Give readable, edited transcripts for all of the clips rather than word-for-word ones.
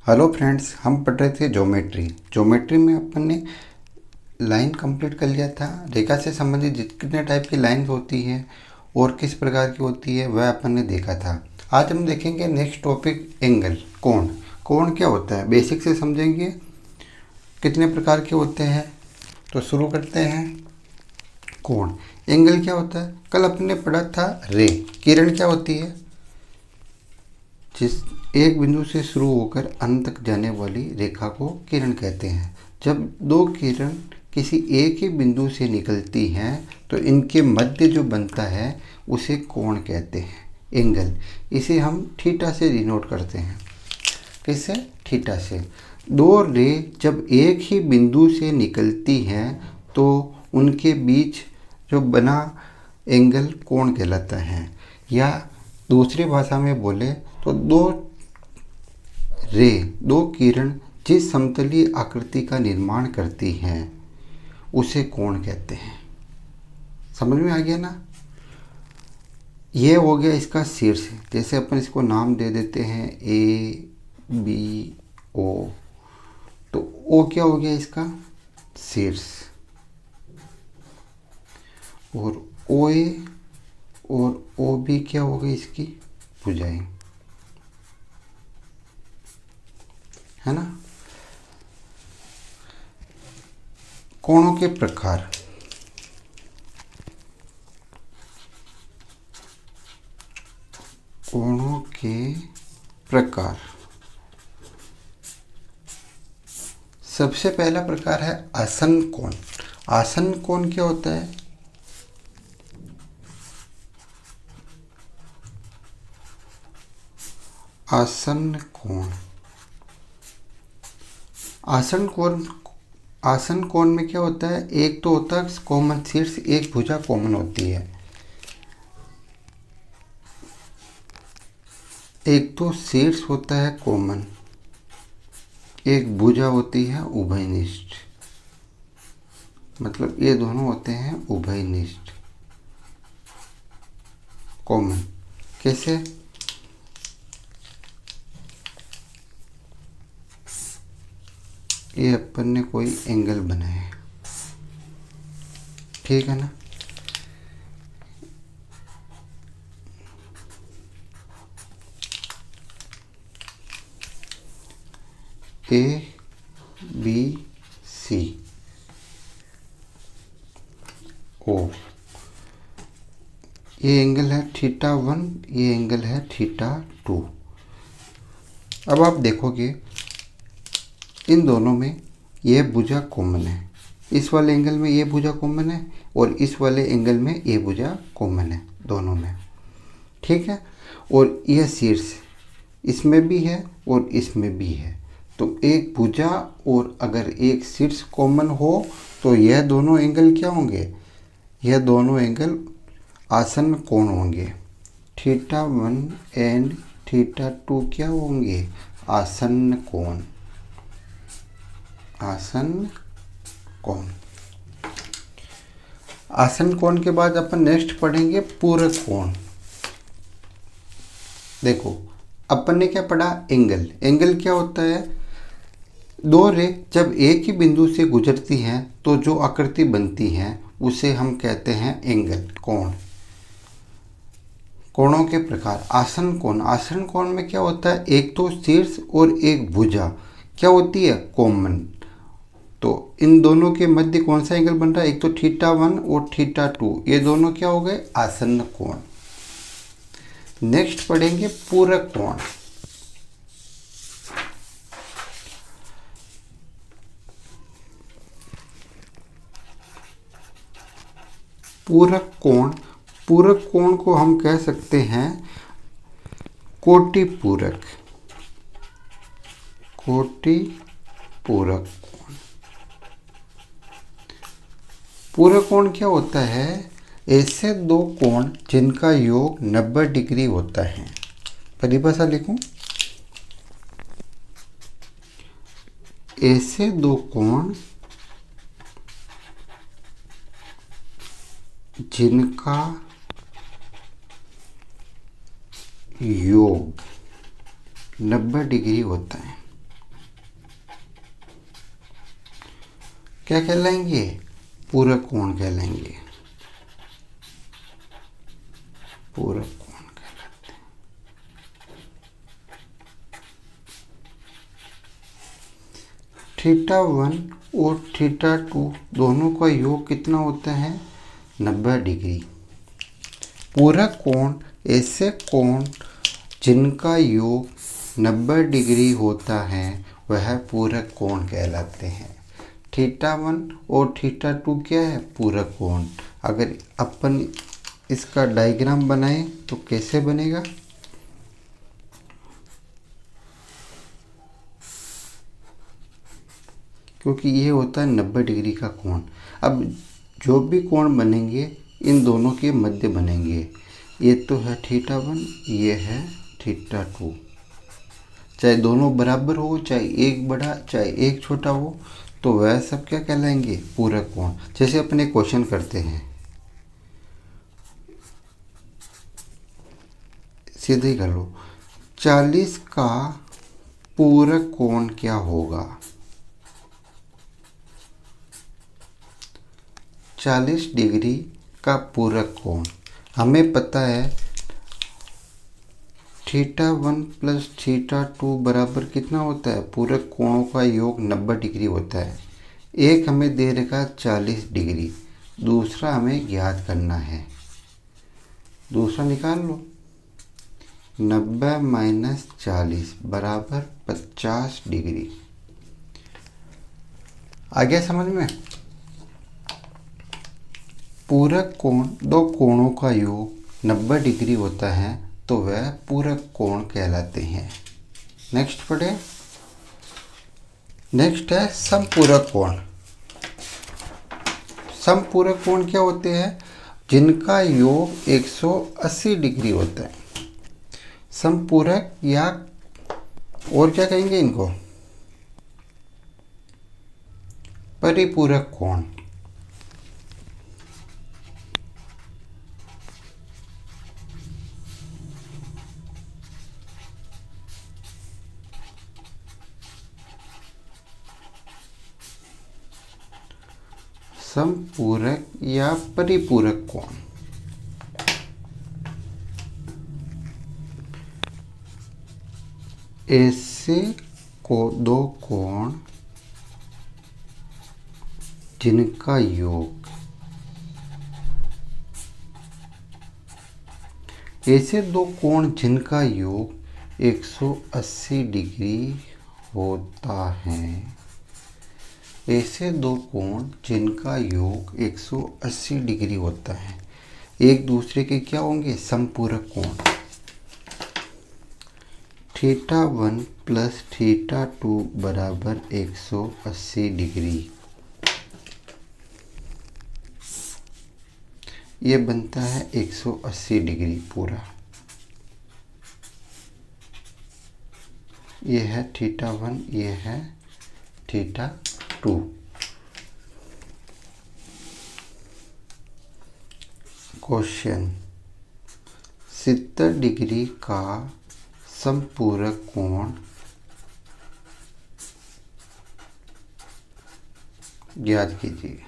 Hello friends, हम पढ़ रहे थे ज्योमेट्री में अपन ने लाइन कंप्लीट कर लिया था। रेखा से संबंधित जितने टाइप की लाइन होती है और किस प्रकार की होती है वह अपन ने देखा था। आज हम देखेंगे नेक्स्ट टॉपिक एंगल, कोण। कोण क्या होता है बेसिक से समझेंगे, कितने प्रकार के होते हैं। तो शुरू करते हैं। कोण, एंगल क्या होता है? कल अपने पढ़ा था रे, किरण क्या होती है? जिस एक बिंदु से शुरू होकर अंत तक जाने वाली रेखा को किरण कहते हैं। जब दो किरण किसी एक ही बिंदु से निकलती हैं तो इनके मध्य जो बनता है उसे कोण कहते हैं, एंगल। इसे हम थीटा से डिनोट करते हैं। किससे? थीटा से। दो रे जब एक ही बिंदु से निकलती हैं तो उनके बीच जो बना एंगल कोण कहलाता है। या दूसरी भाषा में बोले तो दो किरण जिस समतलीय आकृति का निर्माण करती हैं उसे कोण कहते हैं। समझ में आ गया ना? यह हो गया इसका शीर्ष। जैसे अपन इसको नाम दे देते हैं ए बी ओ, तो ओ क्या हो गया इसका? शीर्ष। और ओ ए और ओ बी क्या हो गई इसकी? भुजाएं, है ना। कोणों के प्रकार। कोणों के प्रकार। सबसे पहला प्रकार है आसन्न कोण। आसन्न कोण क्या होता है? आसन्न कोण। आसन्न कोण में क्या होता है? एक तो होता है कॉमन शीर्ष, एक भुजा कॉमन होती है। एक तो शीर्ष होता है कॉमन, एक भुजा होती है उभयनिष्ठ। मतलब ये दोनों होते हैं उभयनिष्ठ, कॉमन। कैसे? ये अपन ने कोई एंगल बनाया है, ठीक है ना। ए बी सी ओ, ये एंगल है θ1, ये एंगल है θ2। अब आप देखोगे इन दोनों में यह भुजा कॉमन है। इस वाले एंगल में ये भुजा कॉमन है और इस वाले एंगल में ये भुजा कॉमन है, दोनों में, ठीक है। और यह शीर्ष इसमें भी है और इसमें भी है। तो एक भुजा और अगर एक शीर्ष कॉमन हो तो यह दोनों एंगल क्या होंगे? यह दोनों एंगल आसन्न कोण होंगे। θ1 एंड θ2 क्या होंगे? आसन्न कोण। आसन्न कोण। आसन्न कोण के बाद अपन नेक्स्ट पढ़ेंगे पूरक कोण। देखो अपन ने क्या पढ़ा? एंगल। एंगल क्या होता है? दो रे जब एक ही बिंदु से गुजरती हैं तो जो आकृति बनती है उसे हम कहते हैं एंगल, कोण। कोणों के प्रकार। आसन्न कोण। आसन्न कोण में क्या होता है? एक तो शीर्ष और एक भुजा क्या होती है? कॉमन। तो इन दोनों के मध्य कौन सा एंगल बन रहा है? एक तो θ1 और θ2, ये दोनों क्या हो गए? आसन्न कोण। नेक्स्ट पढ़ेंगे पूरक कोण। पूरक कोण। पूरक कोण को हम कह सकते हैं कोटि पूरक। कोटि पूरक। पूरक कोण क्या होता है? ऐसे दो कोण जिनका योग 90 डिग्री होता है। परिभाषा लिखूं? ऐसे दो कोण जिनका योग 90 डिग्री होता है। क्या कहलाएंगे? पूरक कोण कहलाएंगे। पूरक कोण कहलाते हैं। θ1 और θ2 दोनों का योग कितना होता है? 90 डिग्री। पूरक कोण ऐसे कोण जिनका योग 90 डिग्री होता है वह पूरक कोण कहलाते हैं। θ1 और θ2 क्या है? पूरक कोण। अगर अपन इसका डायग्राम बनाएं तो कैसे बनेगा? क्योंकि ये होता है 90 डिग्री का कोण। अब जो भी कोण बनेंगे इन दोनों के मध्य बनेंगे। ये तो है θ1, ये है θ2। चाहे दोनों बराबर हो, चाहे एक बड़ा चाहे एक छोटा हो, तो वह सब क्या कहलाएंगे? पूरक कोण। जैसे अपने क्वेश्चन करते हैं, सीधे कर लो। 40 का पूरक कोण क्या होगा? 40 डिग्री का पूरक कोण हमें पता है θ1 प्लस θ2 बराबर कितना होता है? पूरक कोणों का योग 90 डिग्री होता है। एक हमें दे रखा 40 डिग्री, दूसरा हमें ज्ञात करना है। दूसरा निकाल लो। 90 माइनस 40 बराबर 50 डिग्री। आ गया समझ में? पूरक कोण दो कोणों का योग 90 डिग्री होता है तो वह पूरक कोण कहलाते हैं। नेक्स्ट पढ़े। नेक्स्ट है समपूरक कोण। समपूरक कोण क्या होते हैं? जिनका योग 180 डिग्री होता है। समपूरक या और क्या कहेंगे इनको? परिपूरक कोण। समपूरक या परिपूरक कोण। ऐसे को दो कोण जिनका योग ऐसे दो कोण जिनका योग 180 डिग्री होता है। ऐसे दो कोण जिनका योग 180 डिग्री होता है एक दूसरे के क्या होंगे? समपूरक कोण। θ1 प्लस θ2 बराबर 180 डिग्री। ये बनता है 180 डिग्री पूरा। ये है θ1, ये है θ2। क्वेश्चन 70 डिग्री का समपूरक कोण ज्ञात कीजिए।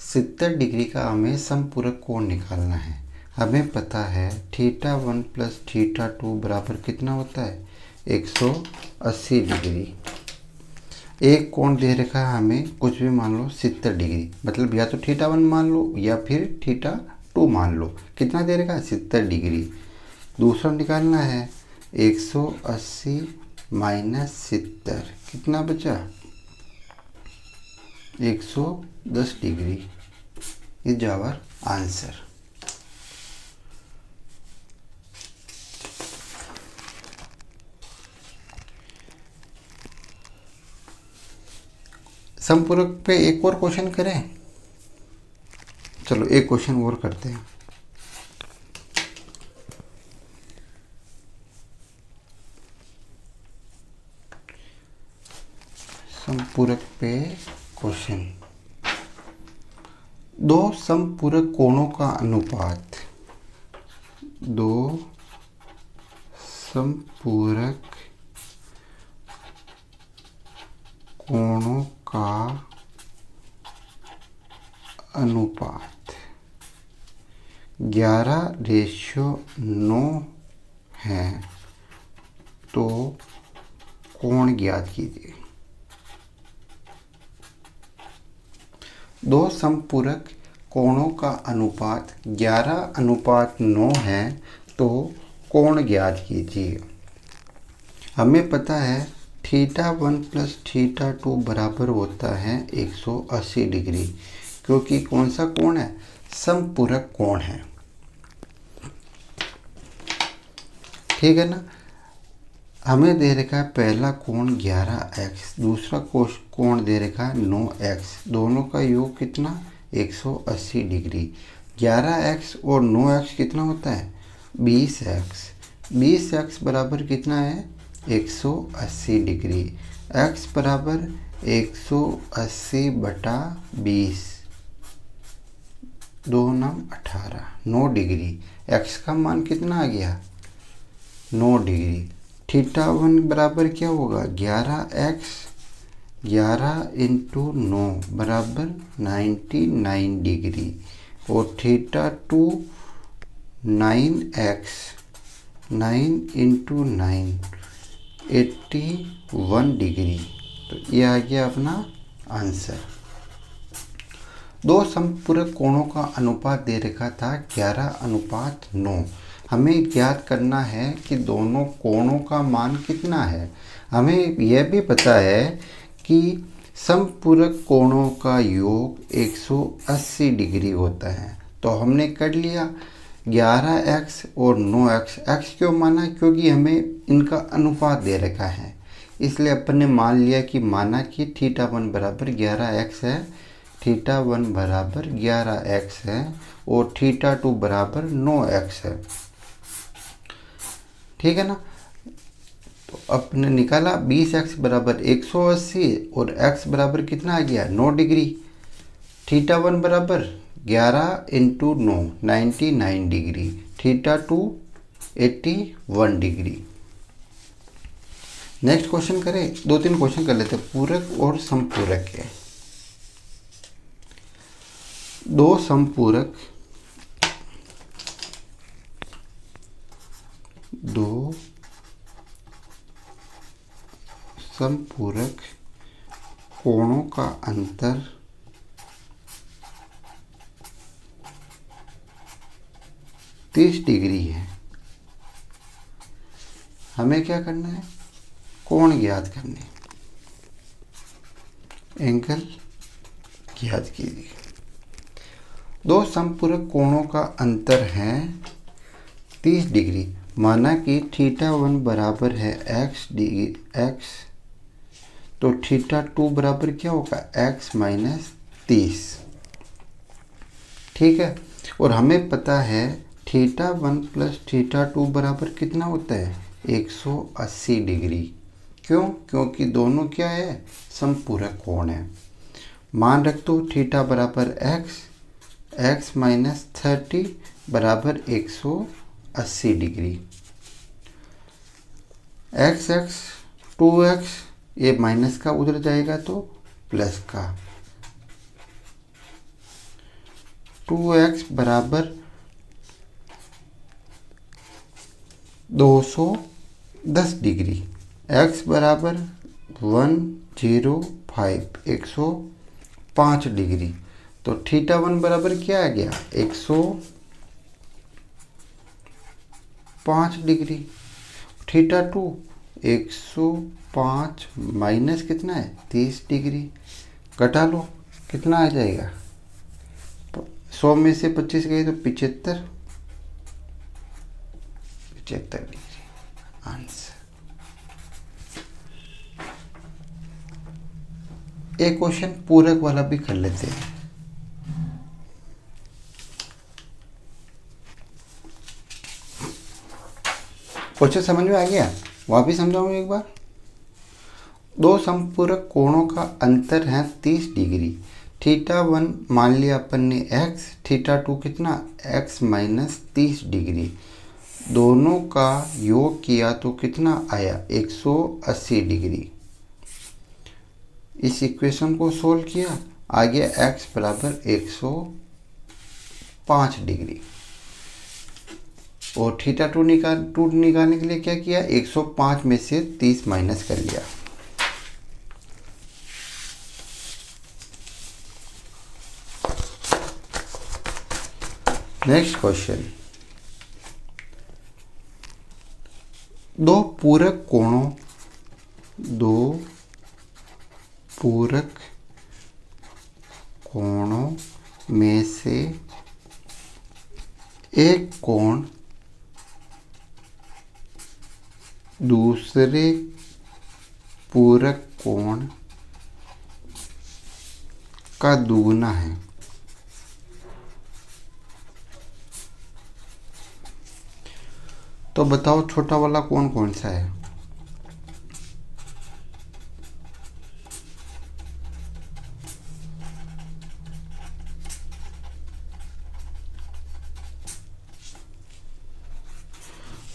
70 डिग्री का हमें समपूरक कोण निकालना है। हमें पता है θ1 प्लस θ2 बराबर कितना होता है? 180 डिग्री। एक कोण दे रखा है हमें, कुछ भी मान लो 70 डिग्री, मतलब या तो θ1 मान लो या फिर θ2 मान लो। कितना दे रखा है? 70 डिग्री। दूसरा निकालना है 180 माइनस 70, कितना बचा? 110 डिग्री इज आवर आंसर। समपूरक पे एक और क्वेश्चन करें। चलो एक क्वेश्चन और करते हैं। समपूरक पे क्वेश्चन। दो समपूरक कोणों का अनुपात। दो समपूरक कोणों का अनुपात 11:9 है तो कोण ज्ञात कीजिए। दो समपूरक कोणों का अनुपात 11:9 है तो कोण ज्ञात कीजिए। हमें पता है θ1 + θ2 बराबर होता है 180 डिग्री, क्योंकि कौन सा कोण है? समपूरक कोण है। ठीक है ना। हमें दे रखा है पहला कोण 11x, दूसरा कोण दे रखा है 9x, दोनों का योग कितना? 180 डिग्री। 11x और 9x कितना होता है? 20x। 20x बराबर कितना है? 180 डिग्री। x बराबर 180/20, 2 9 18, 9 डिग्री। x का मान कितना आ गया? 9 डिग्री। θ1 बराबर क्या होगा? 11x, 11 × 9 बराबर 99 डिग्री, और θ2 9x, 9 × 9 81 डिग्री। तो ये आ गया अपना आंसर। दो समपूरक कोणों का अनुपात दे रखा था 11:9। हमें ज्ञात करना है कि दोनों कोणों का मान कितना है। हमें यह भी पता है कि समपूरक कोणों का योग 180 डिग्री होता है। तो हमने कर लिया 11x और 9x। x क्यों माना? क्योंकि हमें इनका अनुपात दे रखा है, इसलिए अपन ने मान लिया कि माना कि θ1 बराबर 11x है, θ1 बराबर 11x है और θ2 बराबर 9x है। ठीक है ना। तो अपने निकाला 20x बराबर 180 और x बराबर कितना आ गया? 9 डिग्री। θ1 बराबर 11 × 9 99 डिग्री, θ2 81 डिग्री। नेक्स्ट क्वेश्चन करें। 2-3 क्वेश्चन कर लेते हैं। पूरक और समपूरक है। दो समपूरक कोणों का अंतर 30 डिग्री है। हमें क्या करना है? कोण ज्ञात करने, एंगल ज्ञात कीजिए। दो समपूरक कोणों का अंतर है 30 डिग्री। माना कि θ1 बराबर है x, तो θ2 बराबर क्या होगा? x - 30। ठीक है। और हमें पता है θ1 + θ2 बराबर कितना होता है? 180 डिग्री। क्यों? क्योंकि दोनों क्या है? समपूरक कोण है। मान रख दो θ बराबर x, x - 30 बराबर 180 डिग्री। x 2x, ये माइनस का उधर जाएगा तो प्लस का। 2x बराबर 210 डिग्री। x बराबर 105, 105 डिग्री। तो θ1 बराबर क्या आ गया? 105 डिग्री। θ2 105 माइनस कितना है? 30 डिग्री। घटा लो, कितना आ जाएगा? 100 में से 25 गए तो 75 डिग्री आंसर। एक क्वेश्चन पूरक वाला भी कर लेते हैं। क्वेश्चन समझ में आ गया? वापिस समझाऊँ एक बार। दो समपूरक कोणों का अंतर है 30 डिग्री। θ1 मान लिया अपन ने x, θ2 कितना? x - 30 degree. दोनों का योग किया तो कितना आया? 180 डिग्री। इस इक्वेशन को सोल्व किया आ गया x बराबर 105 डिग्री। और थीटा टू निकालने के लिए क्या किया, 105 में से 30 माइनस कर लिया। नेक्स्ट क्वेश्चन, दो पूरक कोणों में से एक कोण दूसरे पूरक कोण का दुगुना है। तो बताओ छोटा वाला कोण कौन सा है।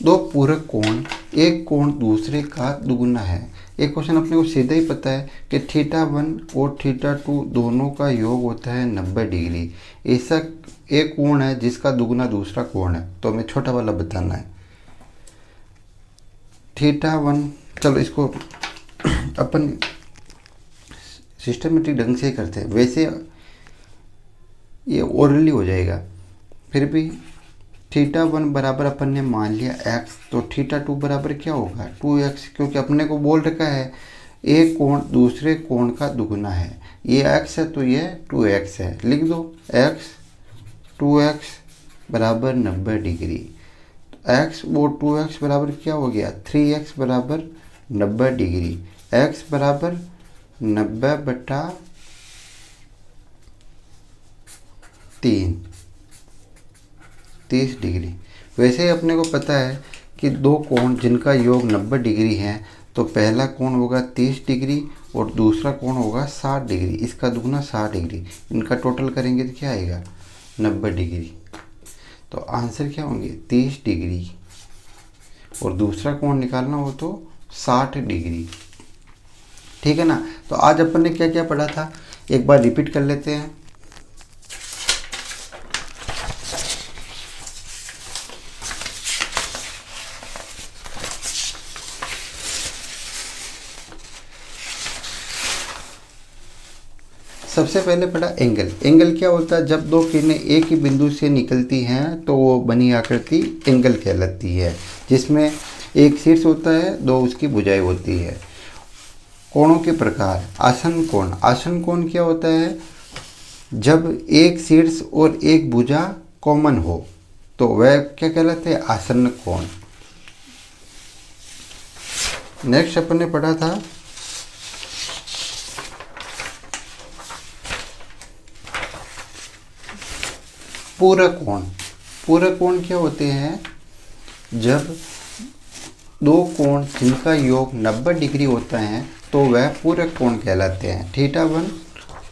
दो पूरक कोण, एक कोण दूसरे का दुगुना है। एक क्वेश्चन अपने को सीधा ही पता है कि थीटा 1 और थीटा 2 दोनों का योग होता है 90 डिग्री। ऐसा एक कोण है जिसका दुगुना दूसरा कोण है, तो हमें छोटा वाला बताना है। थीटा 1, चलो इसको अपन सिस्टमेटिक ढंग से करते हैं, वैसे ये ओरली हो जाएगा। फिर भी थीटा 1 बराबर अपन ने मान लिया x, तो थीटा 2 बराबर क्या होगा 2x, क्योंकि अपने को बोल रखा है एक कोण दूसरे कोण का दुगुना है। ये x है तो ये 2x है, लिख दो x 2x बराबर 90 डिग्री। x और 2x बराबर क्या हो गया 3x बराबर 90 डिग्री। x बराबर 90 बटा 3 30 डिग्री। वैसे ही अपने को पता है कि दो कोण जिनका योग 90 डिग्री है, तो पहला कोण होगा 30 डिग्री और दूसरा कोण होगा 60 डिग्री। इसका दुगुना 60 डिग्री, इनका टोटल करेंगे तो क्या आएगा 90 डिग्री। तो आंसर क्या होंगे 30 डिग्री और दूसरा कोण निकालना हो तो 60 डिग्री। ठीक है ना। तो आज अपन ने क्या क्या पढ़ा था एक बार रिपीट कर लेते हैं। सबसे पहले पढ़ा एंगल। एंगल क्या होता है, जब दो किरणें एक ही बिंदु से निकलती हैं तो वो बनी आकृति एंगल कहलाती है, जिसमें एक शीर्ष होता है, दो उसकी भुजाएं होती है। कोणों के प्रकार, आसन कोण। आसन कोण क्या होता है, जब एक शीर्ष और एक भुजा कॉमन हो तो वह क्या कहलाते हैं आसन्न कोण। नेक्स्ट अपन ने पढ़ा था पूरक कोण। पूरक कोण क्या होते हैं, जब दो कोण जिनका योग 90 डिग्री होता है तो वह पूरक कोण कहलाते हैं। थीटा 1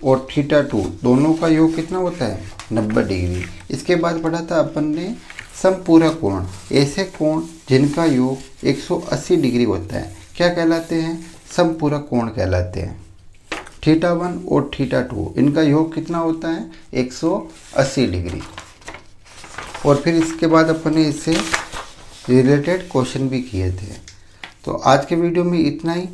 और थीटा 2 दोनों का योग कितना होता है 90 डिग्री। इसके बाद पढ़ा था अपन ने समपूरक कोण। ऐसे कोण जिनका योग 180 डिग्री होता है क्या कहलाते हैं समपूरक कोण कहलाते हैं। थीटा 1 और थीटा 2 इनका योग कितना होता है 180 डिग्री। और फिर इसके बाद अपन ने इससे रिलेटेड क्वेश्चन भी किए थे। तो आज के वीडियो में इतना ही।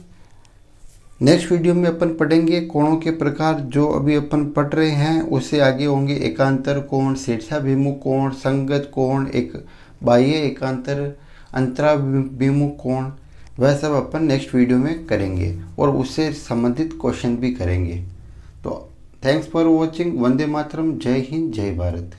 नेक्स्ट वीडियो में अपन पढ़ेंगे कोणों के प्रकार। जो अभी अपन पढ़ रहे हैं उससे आगे होंगे एकांतर कोण, शीर्षाभिमुख कोण, संगत कोण, एक बाह्य एकांतर, अंतराभिमुख कोण, वह सब अपन नेक्स्ट वीडियो में करेंगे और उससे संबंधित क्वेश्चन भी करेंगे। तो thanks for watching. Vande Mataram. जय हिंद, जय भारत।